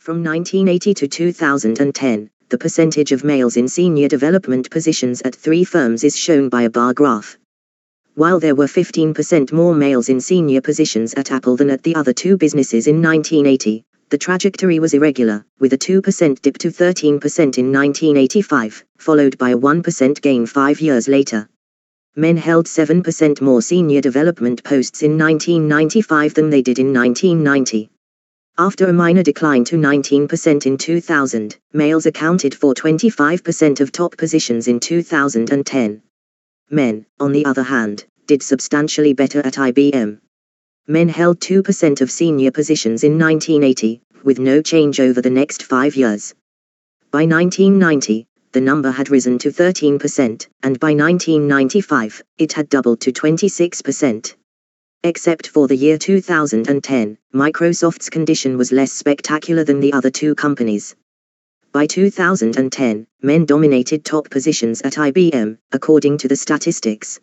From 1980 to 2010, the percentage of males in senior development positions at 3 firms is shown by a bar graph. While there were 15% more males in senior positions at Apple than at the other 2 businesses in 1980, the trajectory was irregular, with a 2% dip to 13% in 1985, followed by a 1% gain 5 years later. Men held 7% more senior development posts in 1995 than they did in 1990. After a minor decline to 19% in 2000, males accounted for 25% of top positions in 2010. Men, on the other hand, did substantially better at IBM. Men held 2% of senior positions in 1980, with no change over the next 5 years. By 1990, the number had risen to 13%, and by 1995, it had doubled to 26%. Except for the year 2010, Microsoft's condition was less spectacular than the other 2 companies. By 2010, men dominated top positions at IBM, according to the statistics.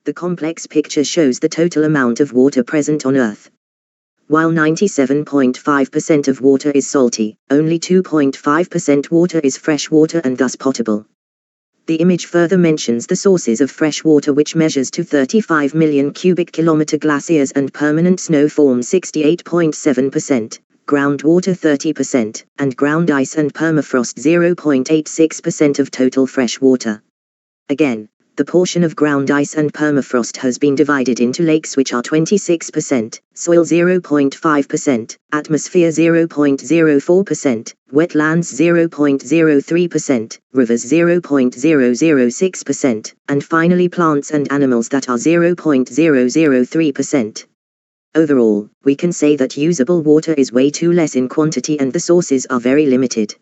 The complex picture shows the total amount of water present on Earth. While 97.5% of water is salty, only 2.5% water is fresh water and thus potable. The image further mentions the sources of fresh water, which measures to 35 million cubic kilometer glaciers and permanent snow form 68.7%, groundwater 30%, and ground ice and permafrost 0.86% of total fresh water. Again, the portion of ground ice and permafrost has been divided into lakes, which are 26%, soil 0.5%, atmosphere 0.04%, wetlands 0.03%, rivers 0.006%, and finally plants and animals that are 0.003%. Overall, we can say that usable water is way too less in quantity and the sources are very limited.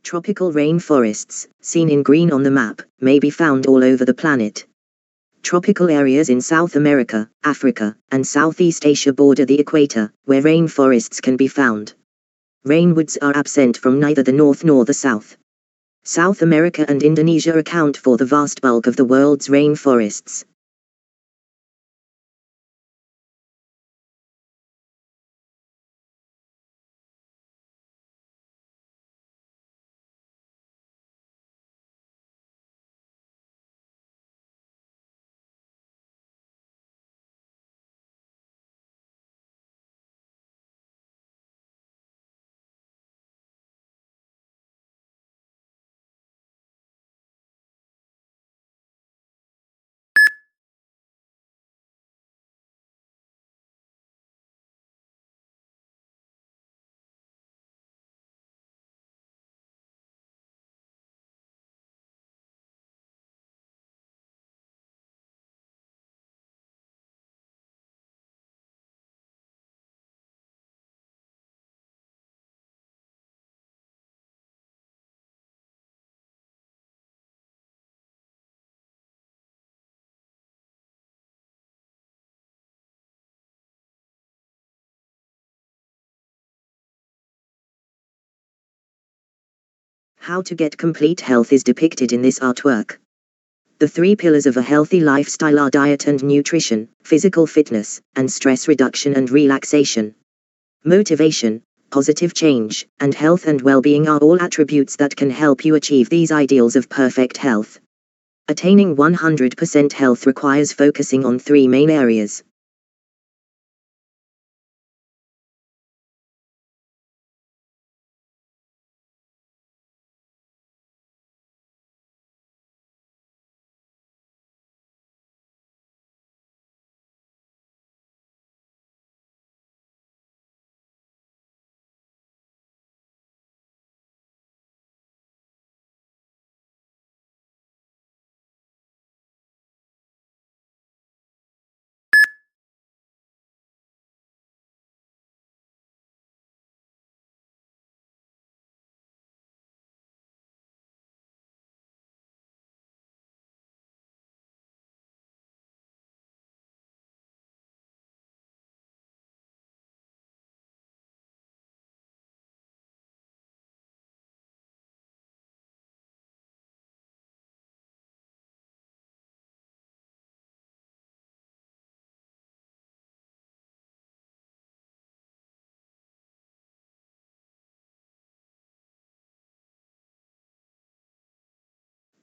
Tropical rainforests, seen in green on the map, may be found all over the planet. Tropical areas in South America, Africa, and Southeast Asia border the equator, where rainforests can be found. Rainwoods are absent from neither the north nor the south. South America and Indonesia account for the vast bulk of the world's rainforests. How to get complete health is depicted in this artwork. The 3 pillars of a healthy lifestyle are diet and nutrition, physical fitness, and stress reduction and relaxation. Motivation, positive change, and health and well-being are all attributes that can help you achieve these ideals of perfect health. Attaining 100% health requires focusing on 3 main areas.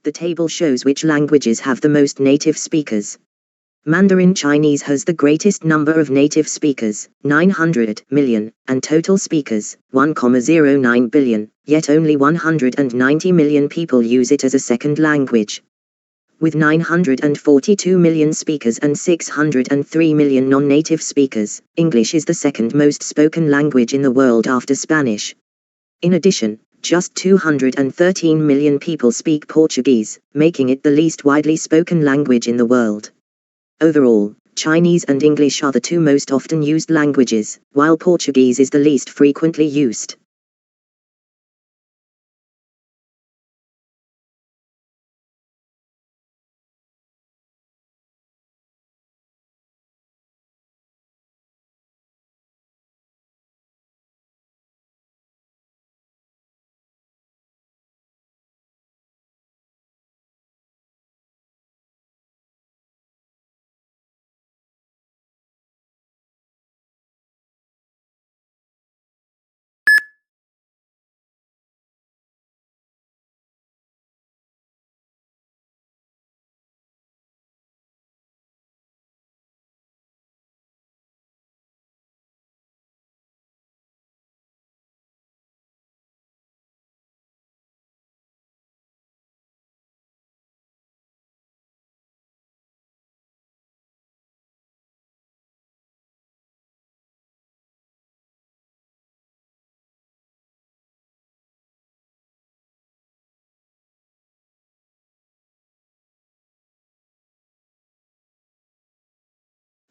The table shows which languages have the most native speakers. Mandarin Chinese has the greatest number of native speakers, 900 million, and total speakers, 1,09 billion, yet only 190 million people use it as a second language. With 942 million speakers and 603 million non-native speakers, English is the second most spoken language in the world after Spanish. In addition, just 213 million people speak Portuguese, making it the least widely spoken language in the world. Overall, Chinese and English are the 2 most often used languages, while Portuguese is the least frequently used.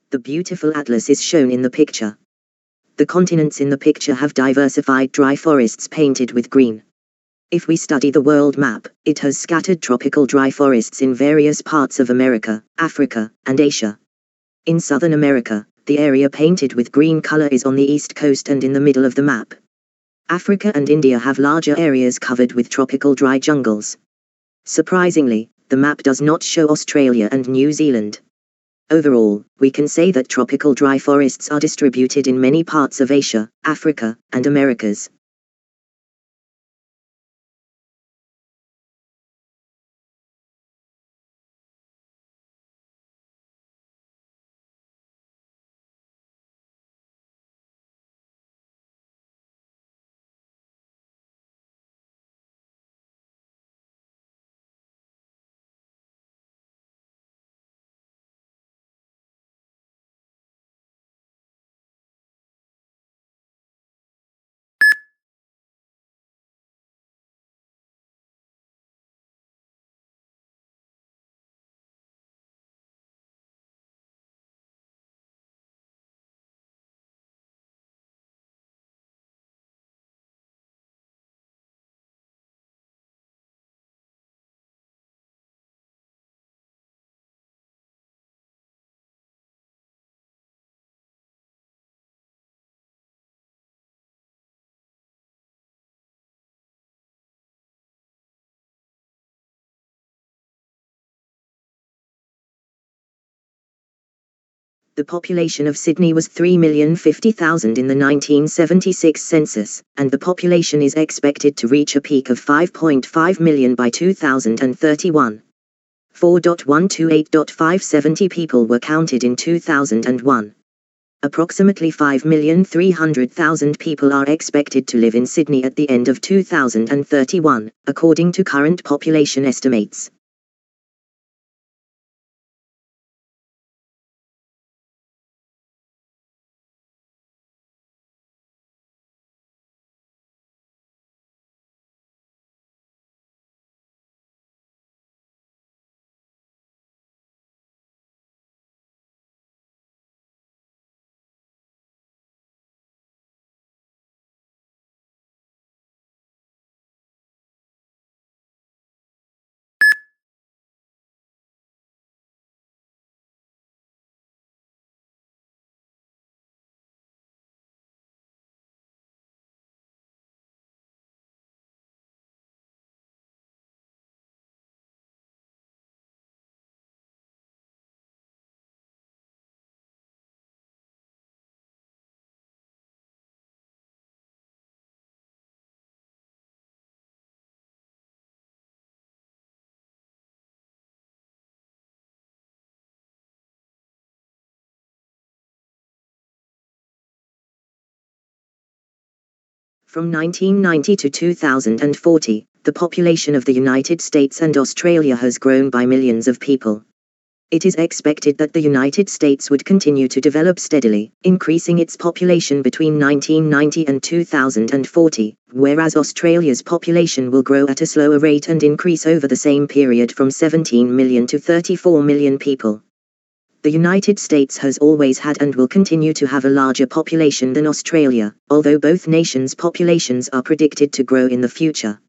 The beautiful atlas is shown in the picture. The continents in the picture have diversified dry forests painted with green. If we study the world map, it has scattered tropical dry forests in various parts of America, Africa, and Asia. In Southern America, the area painted with green color is on the east coast and in the middle of the map. Africa and India have larger areas covered with tropical dry jungles. Surprisingly, the map does not show Australia and New Zealand. Overall, we can say that tropical dry forests are distributed in many parts of Asia, Africa, and Americas. The population of Sydney was 3,050,000 in the 1976 census, and the population is expected to reach a peak of 5.5 million by 2031. 4.128.570 people were counted in 2001. Approximately 5,300,000 people are expected to live in Sydney at the end of 2031, according to current population estimates. From 1990 to 2040, the population of the United States and Australia has grown by millions of people. It is expected that the United States would continue to develop steadily, increasing its population between 1990 and 2040, whereas Australia's population will grow at a slower rate and increase over the same period from 17 million to 34 million people. The United States has always had and will continue to have a larger population than Australia, although both nations' populations are predicted to grow in the future.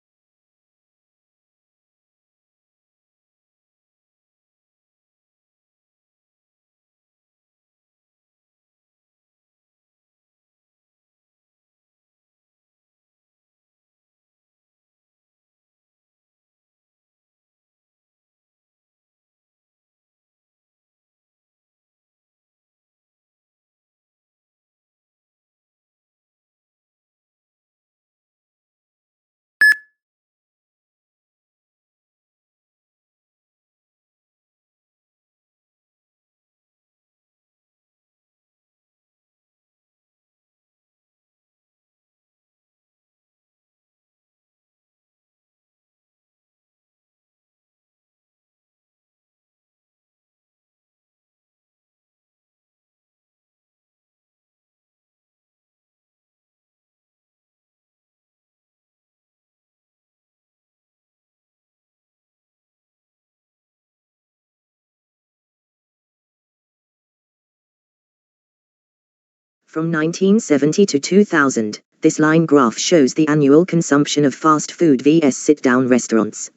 From 1970 to 2000, this line graph shows the annual consumption of fast food vs sit-down restaurants.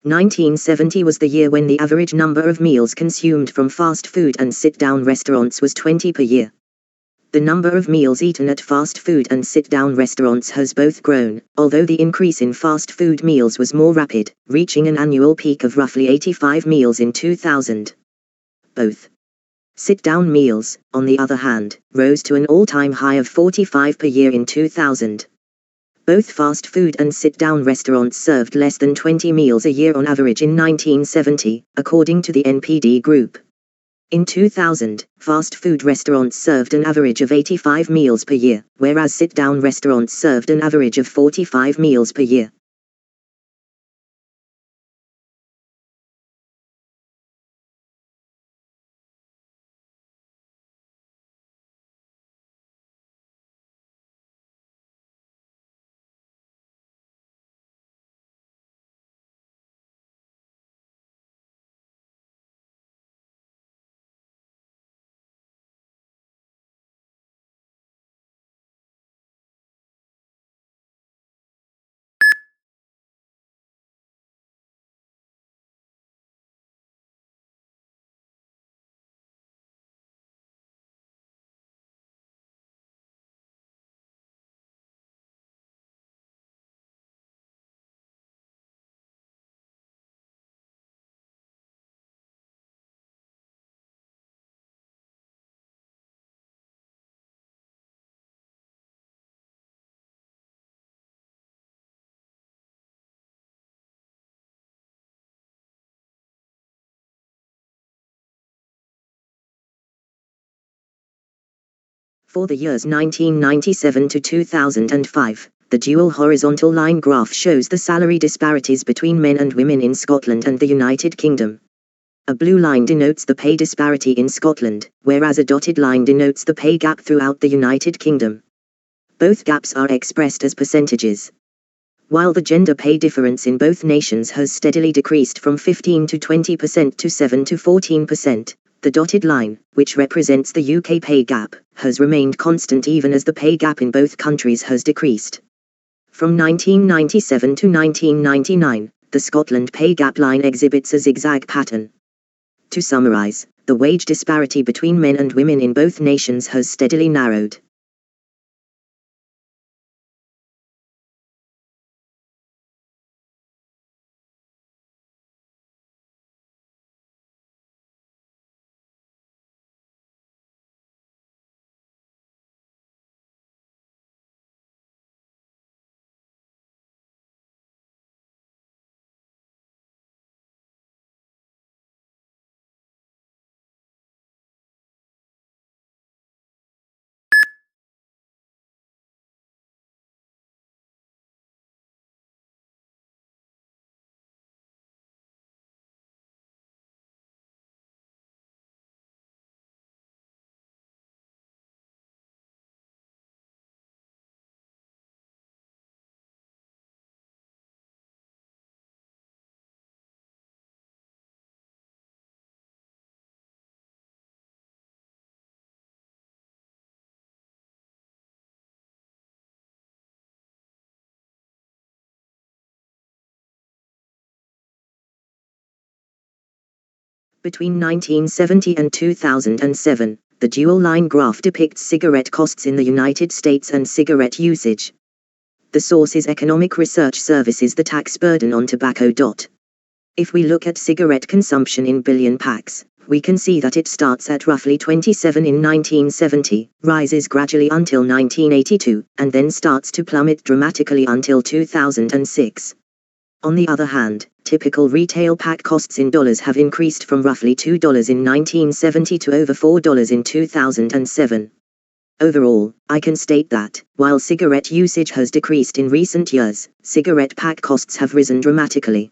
1970 was the year when the average number of meals consumed from fast food and sit-down restaurants was 20 per year. The number of meals eaten at fast food and sit-down restaurants has both grown, although the increase in fast food meals was more rapid, reaching an annual peak of roughly 85 meals in 2000. Both sit-down meals, on the other hand, rose to an all-time high of 45 per year in 2000. Both fast food and sit-down restaurants served less than 20 meals a year on average in 1970, according to the NPD Group. In 2000, fast food restaurants served an average of 85 meals per year, whereas sit-down restaurants served an average of 45 meals per year. For the years 1997 to 2005, the dual horizontal line graph shows the salary disparities between men and women in Scotland and the United Kingdom. A blue line denotes the pay disparity in Scotland, whereas a dotted line denotes the pay gap throughout the United Kingdom. Both gaps are expressed as percentages. While the gender pay difference in both nations has steadily decreased from 15 to 20% to 7 to 14%, the dotted line, which represents the UK pay gap, has remained constant even as the pay gap in both countries has decreased. From 1997 to 1999, the Scotland pay gap line exhibits a zigzag pattern. To summarize, the wage disparity between men and women in both nations has steadily narrowed. Between 1970 and 2007, the dual line graph depicts cigarette costs in the United States and cigarette usage. The source is Economic Research Services. The tax burden on tobacco. If we look at cigarette consumption in billion packs, we can see that it starts at roughly 27 in 1970, rises gradually until 1982, and then starts to plummet dramatically until 2006. On the other hand, typical retail pack costs in dollars have increased from roughly $2 in 1970 to over $4 in 2007. Overall, I can state that, while cigarette usage has decreased in recent years, cigarette pack costs have risen dramatically.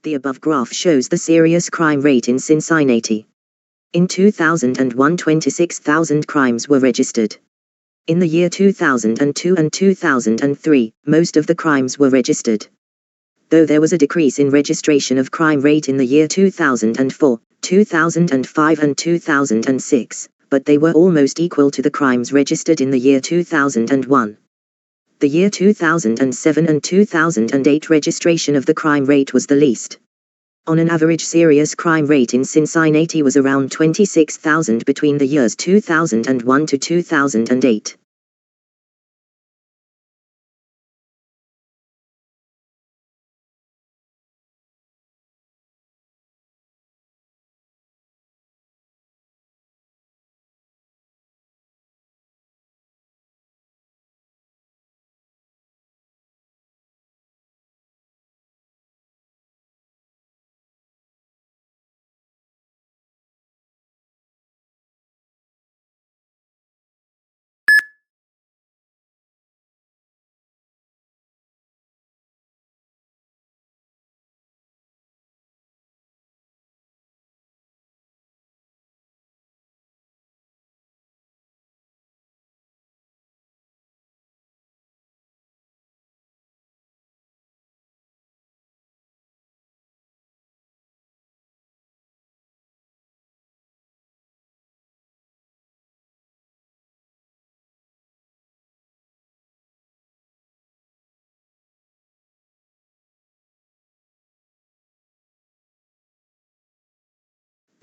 The above graph shows the serious crime rate in Cincinnati. In 2001, 26,000 crimes were registered. In the year 2002 and 2003, most of the crimes were registered. Though there was a decrease in registration of crime rate in the year 2004, 2005 and 2006, but they were almost equal to the crimes registered in the year 2001. The year 2007 and 2008 registration of the crime rate was the least. On an average, serious crime rate in Cincinnati was around 26,000 between the years 2001 to 2008.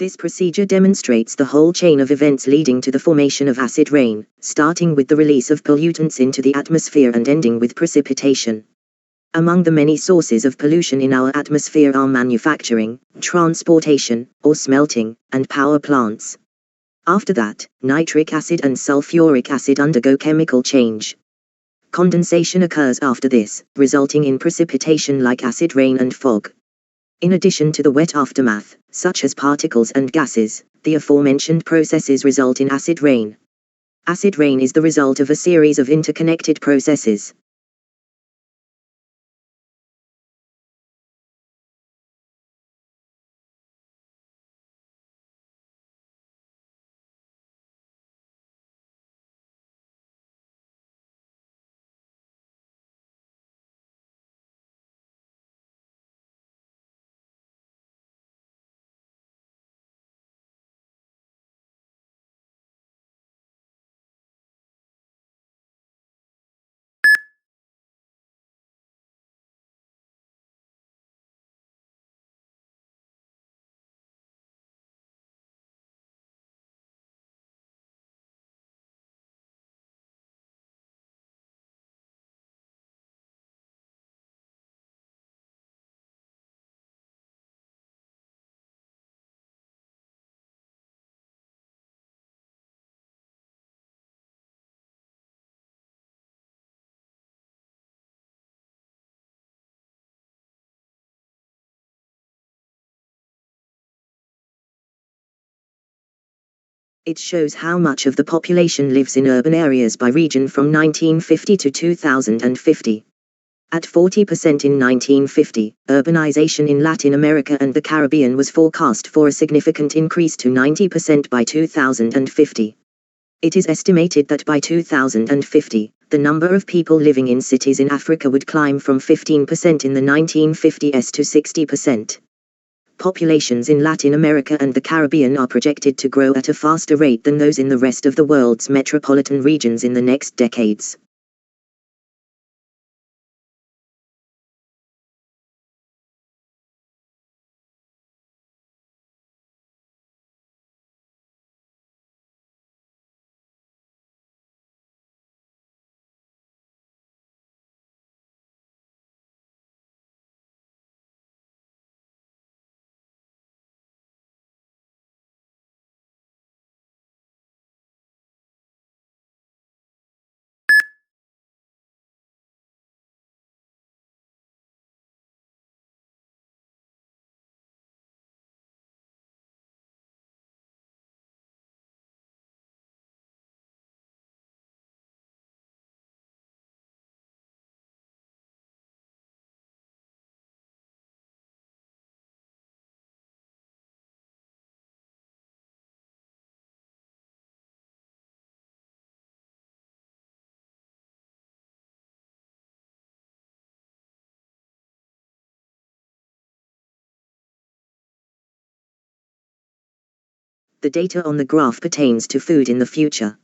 This procedure demonstrates the whole chain of events leading to the formation of acid rain, starting with the release of pollutants into the atmosphere and ending with precipitation. Among the many sources of pollution in our atmosphere are manufacturing, transportation, or smelting, and power plants. After that, nitric acid and sulfuric acid undergo chemical change. Condensation occurs after this, resulting in precipitation like acid rain and fog. In addition to the wet aftermath, such as particles and gases, the aforementioned processes result in acid rain. Acid rain is the result of a series of interconnected processes. It shows how much of the population lives in urban areas by region from 1950 to 2050. At 40% in 1950, urbanization in Latin America and the Caribbean was forecast for a significant increase to 90% by 2050. It is estimated that by 2050, the number of people living in cities in Africa would climb from 15% in the 1950s to 60%. Populations in Latin America and the Caribbean are projected to grow at a faster rate than those in the rest of the world's metropolitan regions in the next decades. The data on the graph pertains to food in the future.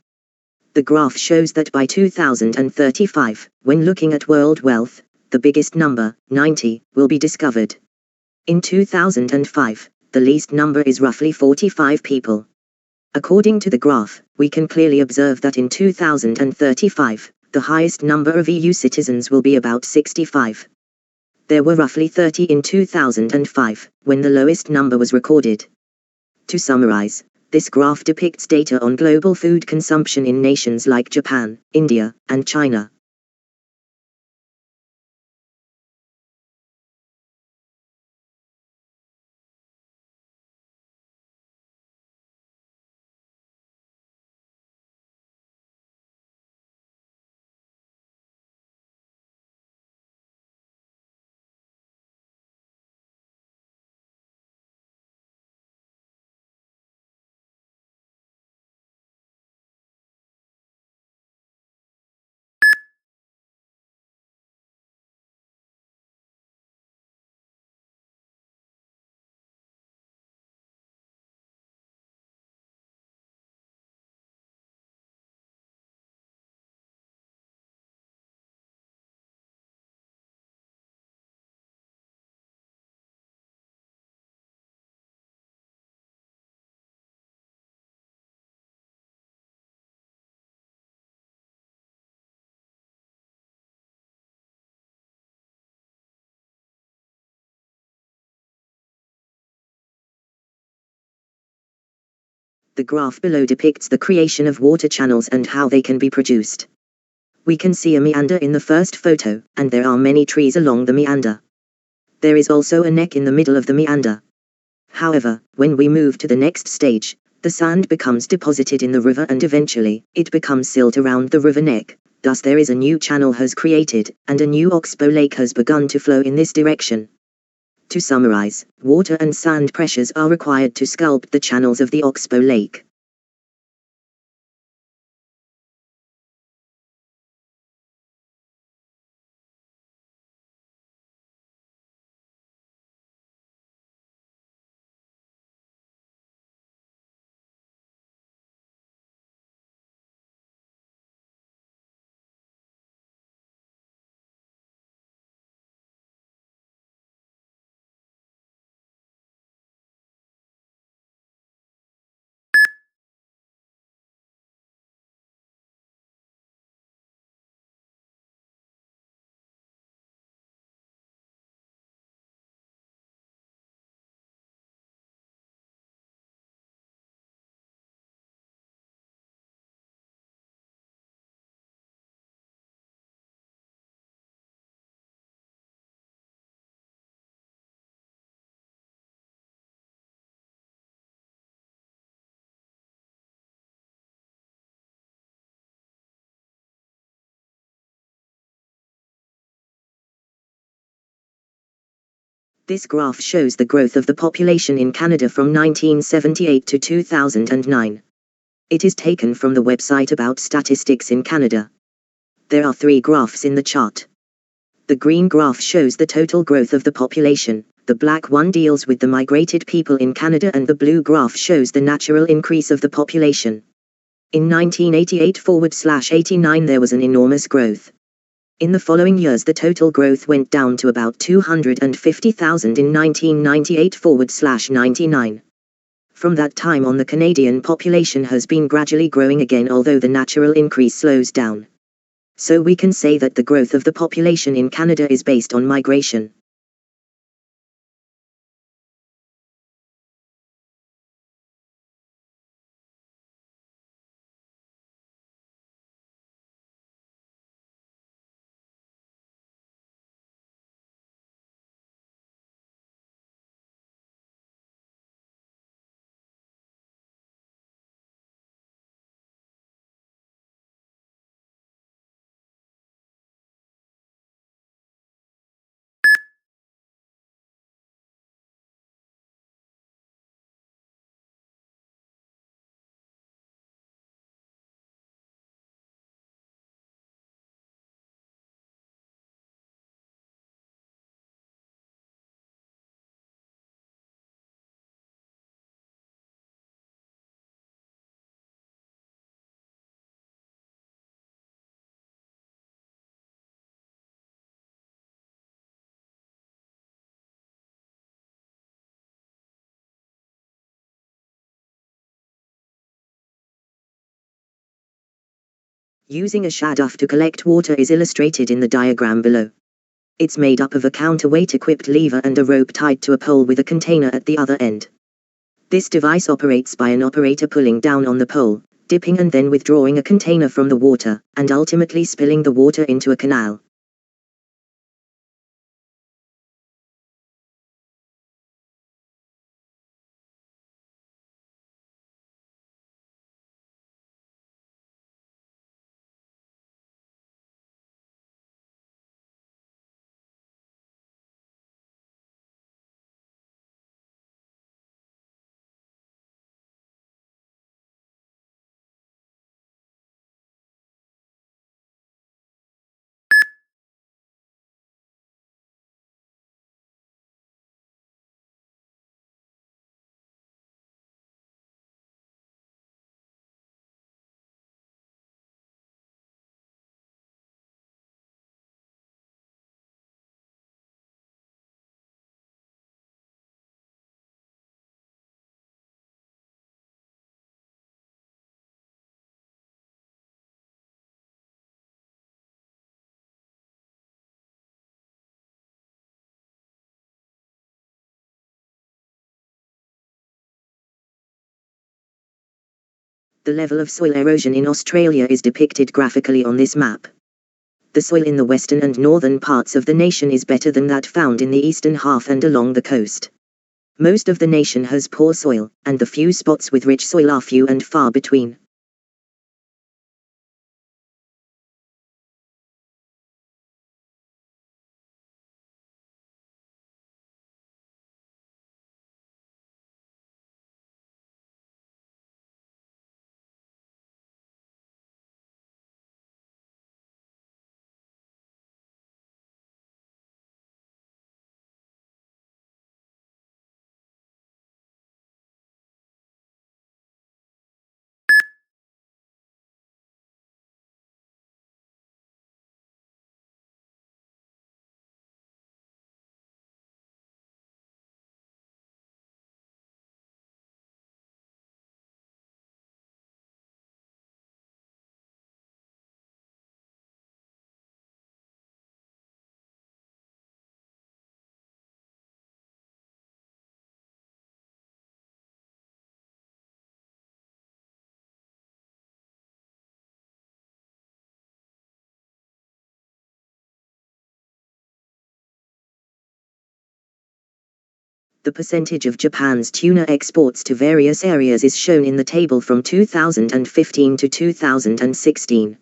The graph shows that by 2035, when looking at world wealth, the biggest number, 90, will be discovered. In 2005, the least number is roughly 45 people. According to the graph, we can clearly observe that in 2035, the highest number of EU citizens will be about 65. There were roughly 30 in 2005, when the lowest number was recorded. To summarize, this graph depicts data on global food consumption in nations like Japan, India, and China. The graph below depicts the creation of water channels and how they can be produced. We can see a meander in the first photo, and there are many trees along the meander. There is also a neck in the middle of the meander. However, when we move to the next stage, the sand becomes deposited in the river and eventually, it becomes silt around the river neck. Thus there is a new channel has created, and a new oxbow lake has begun to flow in this direction. To summarize, water and sand pressures are required to sculpt the channels of the oxbow lake. This graph shows the growth of the population in Canada from 1978 to 2009. It is taken from the website about statistics in Canada. There are 3 graphs in the chart. The green graph shows the total growth of the population, the black one deals with the migrated people in Canada, and the blue graph shows the natural increase of the population. In 1988/89 there was an enormous growth. In the following years the total growth went down to about 250,000 in 1998/99. From that time on the Canadian population has been gradually growing again, although the natural increase slows down. So we can say that the growth of the population in Canada is based on migration. Using a shadow to collect water is illustrated in the diagram below. It's made up of a counterweight-equipped lever and a rope tied to a pole with a container at the other end. This device operates by an operator pulling down on the pole, dipping and then withdrawing a container from the water, and ultimately spilling the water into a canal. The level of soil erosion in Australia is depicted graphically on this map. The soil in the western and northern parts of the nation is better than that found in the eastern half and along the coast. Most of the nation has poor soil, and the few spots with rich soil are few and far between. The percentage of Japan's tuna exports to various areas is shown in the table from 2015 to 2016.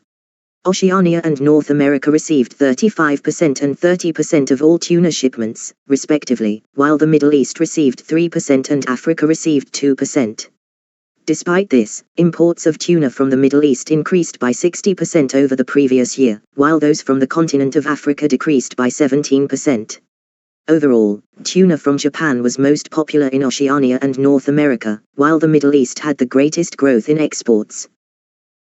Oceania and North America received 35% and 30% of all tuna shipments, respectively, while the Middle East received 3% and Africa received 2%. Despite this, imports of tuna from the Middle East increased by 60% over the previous year, while those from the continent of Africa decreased by 17%. Overall, tuna from Japan was most popular in Oceania and North America, while the Middle East had the greatest growth in exports.